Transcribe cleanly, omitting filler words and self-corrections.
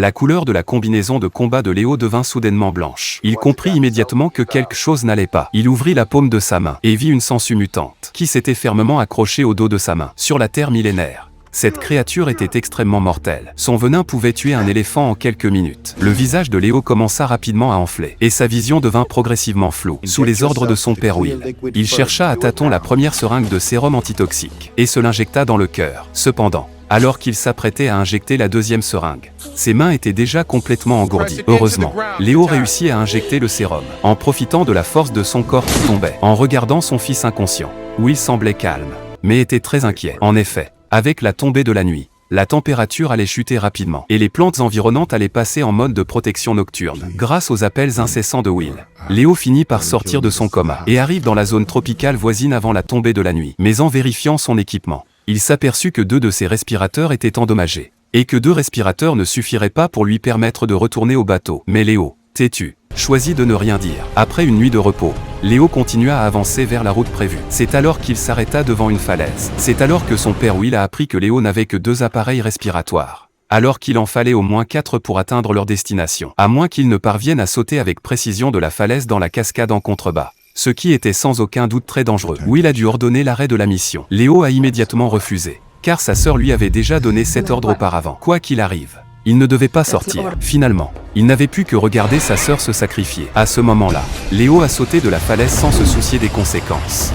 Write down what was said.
La couleur de la combinaison de combat de Léo devint soudainement blanche. Il comprit immédiatement que quelque chose n'allait pas. Il ouvrit la paume de sa main et vit une sangsue mutante qui s'était fermement accrochée au dos de sa main. Sur la terre millénaire, cette créature était extrêmement mortelle. Son venin pouvait tuer un éléphant en quelques minutes. Le visage de Léo commença rapidement à enfler, et sa vision devint progressivement floue. Sous les ordres de son père Will, il chercha à tâtons la première seringue de sérum antitoxique, et se l'injecta dans le cœur. Cependant, alors qu'il s'apprêtait à injecter la deuxième seringue, ses mains étaient déjà complètement engourdies. Heureusement, Léo réussit à injecter le sérum, en profitant de la force de son corps qui tombait. En regardant son fils inconscient, Will semblait calme, mais était très inquiet. En effet, avec la tombée de la nuit, la température allait chuter rapidement, et les plantes environnantes allaient passer en mode de protection nocturne. Grâce aux appels incessants de Will, Léo finit par sortir de son coma, et arrive dans la zone tropicale voisine avant la tombée de la nuit. Mais en vérifiant son équipement, il s'aperçut que 2 de ses respirateurs étaient endommagés, et que 2 respirateurs ne suffiraient pas pour lui permettre de retourner au bateau. Mais Léo, têtu, choisit de ne rien dire. Après une nuit de repos, Léo continua à avancer vers la route prévue. C'est alors qu'il s'arrêta devant une falaise. C'est alors que son père Will a appris que Léo n'avait que 2 appareils respiratoires, alors qu'il en fallait au moins 4 pour atteindre leur destination, à moins qu'ils ne parviennent à sauter avec précision de la falaise dans la cascade en contrebas, ce qui était sans aucun doute très dangereux. Will a dû ordonner l'arrêt de la mission. Léo a immédiatement refusé, car sa sœur lui avait déjà donné cet ordre auparavant. Quoi qu'il arrive, il ne devait pas sortir. Finalement, il n'avait pu que regarder sa sœur se sacrifier. À ce moment-là, Léo a sauté de la falaise sans se soucier des conséquences.